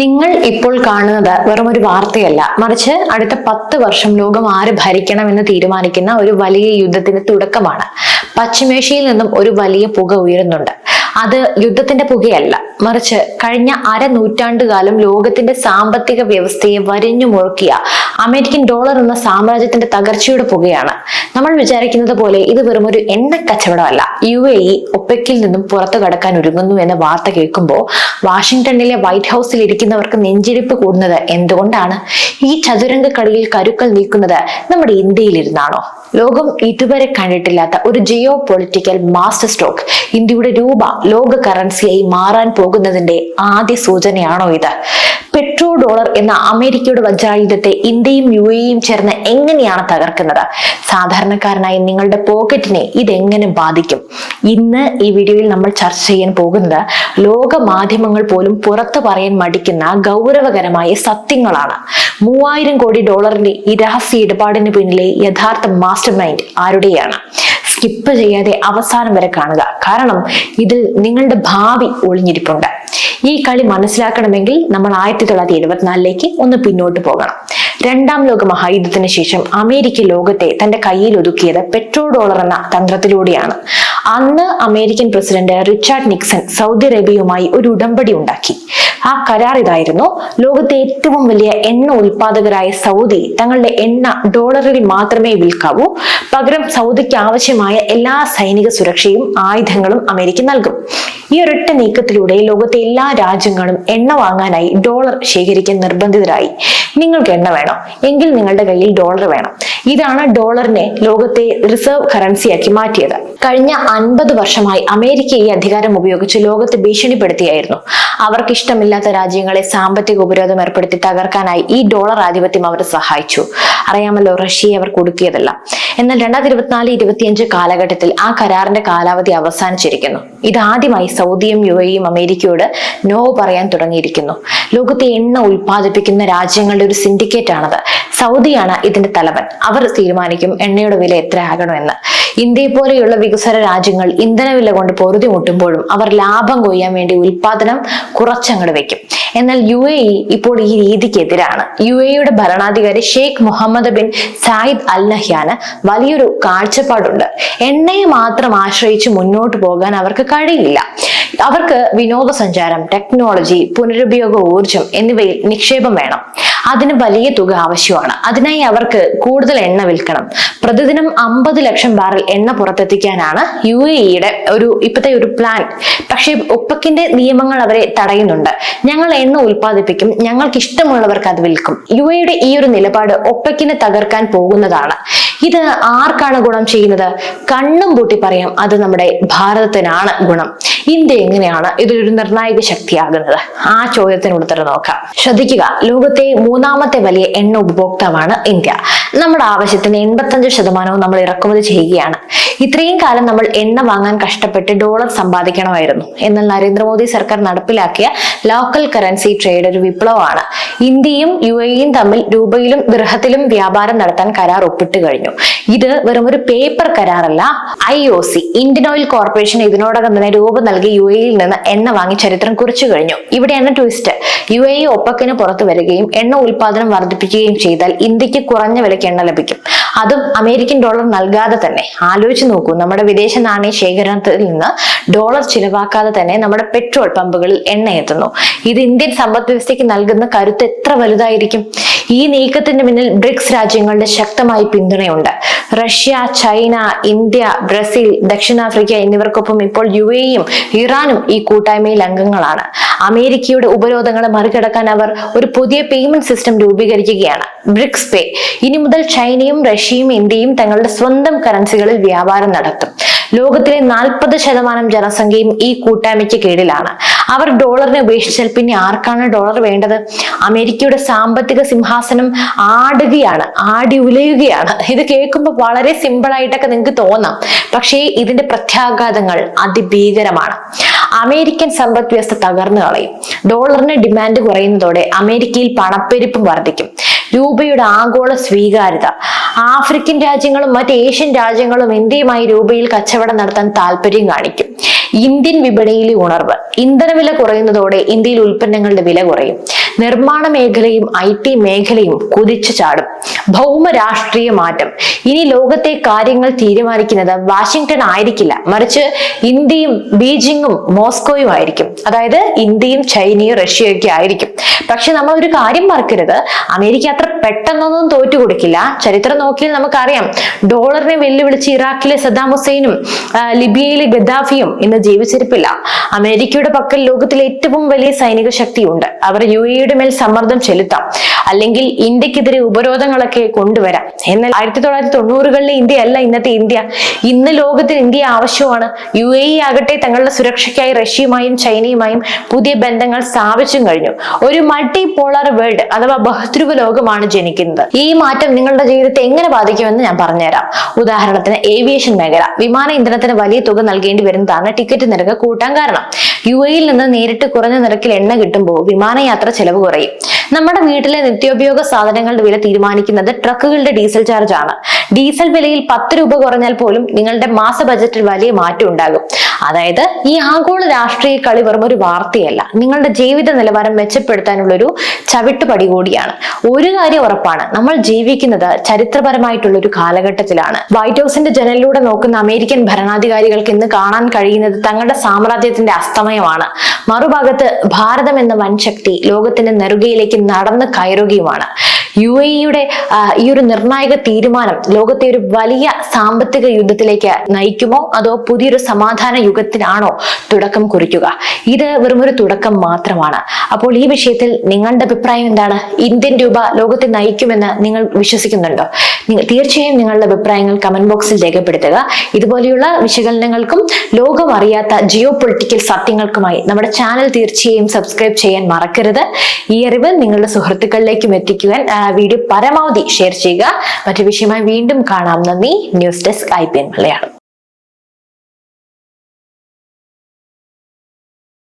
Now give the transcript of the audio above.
നിങ്ങൾ ഇപ്പോൾ കാണുന്നത് വെറും ഒരു വാർത്തയല്ല, മറിച്ച് അടുത്ത 10 വർഷം ലോകം ആര് ഭരിക്കണമെന്ന് തീരുമാനിക്കുന്ന ഒരു വലിയ യുദ്ധത്തിന്റെ തുടക്കമാണ്. പശ്ചിമേഷ്യയിൽ നിന്നും ഒരു വലിയ പുക ഉയരുന്നുണ്ട്. അത് യുദ്ധത്തിന്റെ പുകയല്ല, മറിച്ച് കഴിഞ്ഞ നൂറ്റാണ്ടുകാലം ലോകത്തിന്റെ സാമ്പത്തിക വ്യവസ്ഥയെ വരിഞ്ഞു മുറുക്കിയ അമേരിക്കൻ ഡോളർ എന്ന സാമ്രാജ്യത്തിന്റെ തകർച്ചയുടെ പുകയാണ്. നമ്മൾ വിചാരിക്കുന്നത് പോലെ ഇത് വെറും ഒരു എണ്ണ കച്ചവടമല്ല. UAE ഒപെക്കിൽ നിന്നും പുറത്തു കടക്കാൻ ഒരുങ്ങുന്നു എന്ന വാർത്ത കേൾക്കുമ്പോൾ വാഷിംഗ്ടണിലെ വൈറ്റ് ഹൗസിൽ ഇരിക്കുന്നവർക്ക് നെഞ്ചിടിപ്പ് കൂടുന്നത് എന്തുകൊണ്ടാണ്? ഈ ചതുരംഗ കളിയിൽ കരുക്കൾ നീക്കുന്നത് നമ്മുടെ ഇന്ത്യയിലിരുന്നാണോ? ലോകം ഇതുവരെ കണ്ടിട്ടില്ലാത്ത ഒരു ജിയോ പൊളിറ്റിക്കൽ മാസ്റ്റർ സ്ട്രോക്ക് ഇന്ത്യയുടെ രൂപ ലോക കറൻസിയായി മാറാൻ പോകുന്നതിന്റെ ആദ്യ സൂചനയാണോ ഇത്? പെട്രോ ഡോളർ എന്ന അമേരിക്കയുടെ വജ്രായുധത്തെ ഇന്ത്യയും UAEയും ചേർന്ന് എങ്ങനെയാണ് തകർക്കുന്നത്? സാധാരണക്കാരനായ നിങ്ങളുടെ പോക്കറ്റിനെ ഇതെങ്ങനെ ബാധിക്കും? ഇന്ന് ഈ വീഡിയോയിൽ നമ്മൾ ചർച്ച ചെയ്യാൻ പോകുന്നത് ലോക മാധ്യമങ്ങൾ പോലും പുറത്തു പറയാൻ മടിക്കുന്ന ഗൗരവകരമായ സത്യങ്ങളാണ്. 3000 കോടി ഡോളറിന്റെ ഈ രഹസ്യ ഇടപാടിന് പിന്നിലെ യഥാർത്ഥ മാസ്റ്റർ മൈൻഡ് ആരുടെയാണ്? സ്കിപ്പ് ചെയ്യാതെ അവസാനം വരെ കാണുക, കാരണം ഇതിൽ നിങ്ങളുടെ ഭാവി ഒളിഞ്ഞിരിപ്പുണ്ട്. ഈ കളി മനസ്സിലാക്കണമെങ്കിൽ നമ്മൾ 1974 ഒന്ന് പിന്നോട്ട് പോകണം. രണ്ടാം ലോക മഹായുദ്ധത്തിന് ശേഷം അമേരിക്ക ലോകത്തെ തന്റെ കയ്യിൽ ഒതുക്കിയത് പെട്രോ ഡോളർ എന്ന തന്ത്രത്തിലൂടെയാണ്. അന്ന് American president Richard Nixon Saudi അറേബ്യയുമായി ഒരു ഉടമ്പടി ഉണ്ടാക്കി. ആ കരാർ ഇതായിരുന്നു: ലോകത്തെ ഏറ്റവും വലിയ എണ്ണ ഉൽപാദകരായ സൗദി തങ്ങളുടെ എണ്ണ ഡോളറിൽ മാത്രമേ വിൽക്കാവൂ. പകരം സൗദിക്ക് ആവശ്യമായ എല്ലാ സൈനിക സുരക്ഷയും ആയുധങ്ങളും അമേരിക്ക നൽകും. ഈ ഒരൊറ്റ നീക്കത്തിലൂടെ ലോകത്തെ എല്ലാ രാജ്യങ്ങളും എണ്ണ വാങ്ങാനായി ഡോളർ ശേഖരിക്കാൻ നിർബന്ധിതരായി. നിങ്ങൾക്ക് എണ്ണ വേണോ? എങ്കിൽ നിങ്ങളുടെ കയ്യിൽ ഡോളർ വേണം. ഇതാണ് ഡോളറിനെ ലോകത്തെ റിസർവ് കറൻസിയാക്കി മാറ്റിയത്. കഴിഞ്ഞ 50 വർഷമായി അമേരിക്ക ഈ അധികാരം ഉപയോഗിച്ച് ലോകത്തെ ഭീഷണിപ്പെടുത്തിയായിരുന്നു. അവർക്ക് ഇഷ്ടമില്ലാത്ത രാജ്യങ്ങളെ സാമ്പത്തിക ഉപരോധം ഏർപ്പെടുത്തി തകർക്കാനായി ഈ ഡോളർ ആധിപത്യം അവരെ സഹായിച്ചു. അറിയാമല്ലോ, റഷ്യയെ അവർ കൊടുക്കിയതല്ല. എന്നാൽ 2024-25 കാലഘട്ടത്തിൽ ആ കരാറിന്റെ കാലാവധി അവസാനിച്ചിരിക്കുന്നു. ഇതാദ്യമായി സൗദിയും UAEയും അമേരിക്കയോട് നോ പറയാൻ തുടങ്ങിയിരിക്കുന്നു. ലോകത്തെ എണ്ണ ഉൽപ്പാദിപ്പിക്കുന്ന രാജ്യങ്ങളുടെ ഒരു സിൻഡിക്കേറ്റ് ആണത്. സൗദിയാണ് ഇതിന്റെ തലവൻ. അവർ തീരുമാനിക്കും എണ്ണയുടെ വില എത്ര ആകണമെന്ന്. ഇന്ത്യയെ പോലെയുള്ള വികസ്വര രാജ്യങ്ങൾ ഇന്ധനവില കൊണ്ട് പൊറുതി മുട്ടുമ്പോഴും അവർ ലാഭം കൊയ്യാൻ വേണ്ടി ഉൽപാദനം കുറച്ചങ്ങട് വെക്കും. എന്നാൽ UAE ഇപ്പോൾ ഈ രീതിക്കെതിരാണ്. UAEയുടെ ഭരണാധികാരി Sheikh Mohammed bin Zayed Al നഹ്യാന് വലിയൊരു കാഴ്ചപ്പാടുണ്ട്. എണ്ണയെ മാത്രം ആശ്രയിച്ച് മുന്നോട്ട് പോകാൻ അവർക്ക് കഴിയില്ല. അവർക്ക് വിനോദസഞ്ചാരം, ടെക്നോളജി, പുനരുപയോഗ ഊർജം എന്നിവയിൽ നിക്ഷേപം വേണം. അതിന് വലിയ തുക ആവശ്യമാണ്. അതിനായി അവർക്ക് കൂടുതൽ എണ്ണ വിൽക്കണം. പ്രതിദിനം 50 ലക്ഷം ബാരൽ എണ്ണ പുറത്തെത്തിക്കാനാണ് UAEയുടെ ഇപ്പോഴത്തെ ഒരു പ്ലാൻ. പക്ഷേ ഒപ്പക്കിന്റെ നിയമങ്ങൾ അവരെ തടയുന്നുണ്ട്. ഞങ്ങൾ എണ്ണ ഉൽപ്പാദിപ്പിക്കും, ഞങ്ങൾക്ക് ഇഷ്ടമുള്ളവർക്ക് അത് വിൽക്കും. UAEയുടെ ഈ ഒരു നിലപാട് ഒപ്പക്കിനെ തകർക്കാൻ പോകുന്നതാണ്. ഇത് ആർക്കാണ് ഗുണം ചെയ്യുന്നത്? കണ്ണും പൂട്ടി പറയാം, അത് നമ്മുടെ ഭാരതത്തിനാണ് ഗുണം. ഇന്ത്യ എങ്ങനെയാണ് ഇതൊരു നിർണായക ശക്തിയാകുന്നത്? ആ ചോദ്യത്തിന് ഉത്തരം നോക്കാം. ശ്രദ്ധിക്കുക, ലോകത്തെ 3ാമത്തെ വലിയ എണ്ണ ഉപഭോക്താവാണ് ഇന്ത്യ. നമ്മുടെ ആവശ്യത്തിന് 85% നമ്മൾ ഇറക്കുമതി ചെയ്യുകയാണ്. ഇത്രയും കാലം നമ്മൾ എണ്ണ വാങ്ങാൻ കഷ്ടപ്പെട്ട് ഡോളർ സമ്പാദിക്കണമായിരുന്നു. എന്നാൽ നരേന്ദ്രമോദി സർക്കാർ നടപ്പിലാക്കിയ ലോക്കൽ കറൻസി ട്രേഡ് ഒരു വിപ്ലവമാണ്. ഇന്ത്യയും UAEയും തമ്മിൽ രൂപയിലും ദിർഹത്തിലും വ്യാപാരം നടത്താൻ കരാർ ഒപ്പിട്ട് കഴിഞ്ഞു. ഇത് വെറും ഒരു പേപ്പർ കരാറല്ല. IOC ഇന്ത്യൻ ഓയിൽ കോർപ്പറേഷൻ ഇതിനോടകം തന്നെ രൂപ നൽകി UAEയിൽ നിന്ന് എണ്ണ വാങ്ങി ചരിത്രം കുറിച്ചു കഴിഞ്ഞു. ഇവിടെയാണ് ട്വിസ്റ്റ്. UAE ഒപ്പക്കിന് പുറത്തു വരികയും എണ്ണ ഉൽപാദനം വർദ്ധിപ്പിക്കുകയും ചെയ്താൽ ഇന്ത്യക്ക് കുറഞ്ഞ വിലയ്ക്ക് എണ്ണ ലഭിക്കും. അതും അമേരിക്കൻ ഡോളർ നൽകാതെ തന്നെ. ആലോചിച്ച് നോക്കൂ, നമ്മുടെ വിദേശ നാണയ ശേഖരണത്തിൽ നിന്ന് ഡോളർ ചിലവാക്കാതെ തന്നെ നമ്മുടെ പെട്രോൾ പമ്പുകളിൽ എണ്ണ എത്തുന്നു. ഇത് ഇന്ത്യൻ സമ്പദ് വ്യവസ്ഥയ്ക്ക് നൽകുന്ന കരുത്ത് എത്ര വലുതായിരിക്കും? ഈ നീക്കത്തിന് പിന്നിൽ ബ്രിക്സ് രാജ്യങ്ങളുടെ ശക്തമായ പിന്തുണയുണ്ട്. റഷ്യ, ചൈന, ഇന്ത്യ, ബ്രസീൽ, ദക്ഷിണാഫ്രിക്ക എന്നിവർക്കൊപ്പം ഇപ്പോൾ UAEയും ഇറാനും ഈ കൂട്ടായ്മയിൽ അംഗങ്ങളാണ്. അമേരിക്കയുടെ ഉപരോധങ്ങളെ മറികടക്കാൻ അവർ ഒരു പുതിയ പേയ്മെന്റ് സിസ്റ്റം രൂപീകരിക്കുകയാണ്, ബ്രിക്സ് പേ. ഇനി മുതൽ ചൈനയും റഷ്യയും ഇന്ത്യയും തങ്ങളുടെ സ്വന്തം കറൻസികളിൽ വ്യാപാരം നടത്തും. ലോകത്തിലെ 40% ജനസംഖ്യയും ഈ കൂട്ടായ്മയ്ക്ക് കീഴിലാണ്. അവർ ഡോളറിനെ ഉപേക്ഷിച്ചാൽ പിന്നെ ആർക്കാണ് ഡോളർ വേണ്ടത്? അമേരിക്കയുടെ സാമ്പത്തിക സിംഹാസനം ആടി ഉലയുകയാണ്. ഇത് കേൾക്കുമ്പോൾ വളരെ സിമ്പിൾ ആയിട്ടൊക്കെ നിങ്ങൾക്ക് തോന്നാം, പക്ഷേ ഇതിന്റെ പ്രത്യാഘാതങ്ങൾ അതിഭീകരമാണ്. അമേരിക്കൻ സമ്പദ് വ്യവസ്ഥ തകർന്നു കളയും. ഡോളറിന് ഡിമാൻഡ് കുറയുന്നതോടെ അമേരിക്കയിൽ പണപ്പെരുപ്പം വർദ്ധിക്കും. രൂപയുടെ ആഗോള സ്വീകാര്യത. ആഫ്രിക്കൻ രാജ്യങ്ങളും മറ്റ് ഏഷ്യൻ രാജ്യങ്ങളും ഇന്ത്യയുമായി രൂപയിൽ കച്ചവടം നടത്താൻ താല്പര്യം കാണിക്കും. ഇന്ത്യൻ വിപണിയിലെ ഉണർവ്. ഇന്ധനവില കുറയുന്നതോടെ ഇന്ത്യയിൽ ഉൽപ്പന്നങ്ങളുടെ വില കുറയും. നിർമ്മാണ മേഖലയും IT മേഖലയും കുതിച്ചു ചാടും. ഭൗമ രാഷ്ട്രീയ മാറ്റം. ഇനി ലോകത്തെ കാര്യങ്ങൾ തീരുമാനിക്കുന്നത് വാഷിംഗ്ടൺ ആയിരിക്കില്ല, മറിച്ച് ഇന്ത്യയും ബീജിങ്ങും മോസ്കോയും ആയിരിക്കും. അതായത് ഇന്ത്യയും ചൈനയും റഷ്യയും ഒക്കെ ആയിരിക്കും. പക്ഷെ നമ്മൾ ഒരു കാര്യം മറക്കരുത്, അമേരിക്ക അത്ര പെട്ടെന്നൊന്നും തോറ്റു കൊടുക്കില്ല. ചരിത്രം നോക്കിയാൽ നമുക്കറിയാം, ഡോളറിനെ വെല്ലുവിളിച്ച് ഇറാഖിലെ സദ്ദാം ഹുസൈനും ലിബിയയിലെ ഗദ്ദാഫിയും ഇന്ന് ജീവിച്ചിരിപ്പില്ല. അമേരിക്കയുടെ പക്കൽ ലോകത്തിലെ ഏറ്റവും വലിയ സൈനിക ശക്തിയുണ്ട്. അവർ UAE മേൽ സമ്മർദ്ദം ചെലുത്താം, അല്ലെങ്കിൽ ഇന്ത്യക്കെതിരെ ഉപരോധങ്ങളൊക്കെ കൊണ്ടുവരാം. എന്നാൽ 1990കളിലെ ഇന്ത്യ അല്ല ഇന്നത്തെ ഇന്ത്യ. ഇന്ന് ലോകത്തിന് ഇന്ത്യ ആവശ്യമാണ്. UAE ആകട്ടെ തങ്ങളുടെ സുരക്ഷയ്ക്കായി റഷ്യയുമായും ചൈനയുമായും പുതിയ ബന്ധങ്ങൾ സ്ഥാപിച്ചും കഴിഞ്ഞു. ഒരു മൾട്ടി പോളാർ വേൾഡ് അഥവാ ബഹുധ്രുവ ലോകമാണ് ജനിക്കുന്നത്. ഈ മാറ്റം നിങ്ങളുടെ ജീവിതത്തെ എങ്ങനെ ബാധിക്കുമെന്ന് ഞാൻ പറഞ്ഞുതരാം. ഉദാഹരണത്തിന് ഏവിയേഷൻ മേഖല. വിമാന ഇന്ധനത്തിന് വലിയ തുക നൽകേണ്ടി വരുന്നതാണ് ടിക്കറ്റ് നിരക്ക് കൂട്ടാൻ കാരണം. UAE നിന്ന് നേരിട്ട് കുറഞ്ഞ നിരക്കിൽ എണ്ണ കിട്ടുമ്പോൾ വിമാനയാത്ര ചെലവ് കുറയും. നമ്മുടെ വീട്ടിലെ നിത്യോപയോഗ സാധനങ്ങളുടെ വില തീരുമാനിക്കുന്നത് ട്രക്കുകളുടെ ഡീസൽ ചാർജ് ആണ്. ഡീസൽ വിലയിൽ 10 രൂപ കുറഞ്ഞാൽ പോലും നിങ്ങളുടെ മാസ ബജറ്റിൽ വലിയ മാറ്റം ഉണ്ടാകും. അതായത് ഈ ആഗോള രാഷ്ട്രീയ കളി വെറും ഒരു വാർത്തയല്ല, നിങ്ങളുടെ ജീവിത നിലവാരം മെച്ചപ്പെടുത്താനുള്ള ഒരു ചവിട്ടുപടി കൂടിയാണ്. ഒരു കാര്യം ഉറപ്പാണ്, നമ്മൾ ജീവിക്കുന്നത് ചരിത്രപരമായിട്ടുള്ള ഒരു കാലഘട്ടത്തിലാണ്. വൈറ്റ് ഹൗസിന്റെ ജനലിലൂടെ നോക്കുന്ന അമേരിക്കൻ ഭരണാധികാരികൾക്ക് ഇന്ന് കാണാൻ കഴിയുന്നത് തങ്ങളുടെ സാമ്രാജ്യത്തിന്റെ അസ്തമയമാണ്. മറുഭാഗത്ത് ഭാരതം എന്ന വൻശക്തി ലോകത്തിന്റെ നെറുകയിലേക്ക് നടന്ന് കയറുകയുമാണ്. UAE-യുടെ ഈ ഒരു നിർണായക തീരുമാനം ലോകത്തെ ഒരു വലിയ സാമ്പത്തിക യുദ്ധത്തിലേക്ക് നയിക്കുമോ, അതോ പുതിയൊരു സമാധാന യുഗത്തിനാണോ തുടക്കം കുറിക്കുക? ഇത് വെറുമൊരു തുടക്കം മാത്രമാണ്. അപ്പോൾ ഈ വിഷയത്തിൽ നിങ്ങളുടെ അഭിപ്രായം എന്താണ്? ഇന്ത്യൻ രൂപ ലോകത്തെ നയിക്കുമെന്ന് നിങ്ങൾ വിശ്വസിക്കുന്നുണ്ടോ? തീർച്ചയായും നിങ്ങളുടെ അഭിപ്രായങ്ങൾ കമന്റ് ബോക്സിൽ രേഖപ്പെടുത്തുക. ഇതുപോലെയുള്ള വിശകലനങ്ങൾക്കും ലോകം അറിയാത്ത ജിയോ പൊളിറ്റിക്കൽ സത്യങ്ങൾക്കുമായി നമ്മുടെ ചാനൽ തീർച്ചയായും സബ്സ്ക്രൈബ് ചെയ്യാൻ മറക്കരുത്. ഈ അറിവ് നിങ്ങളുടെ സുഹൃത്തുക്കളിലേക്കും എത്തിക്കുവാൻ വീഡിയോ പരമാവധി ഷെയർ ചെയ്യുക. മറ്റു വിഷയമായി വീണ്ടും കാണാം. നന്ദി. News desk IPN Malayalam.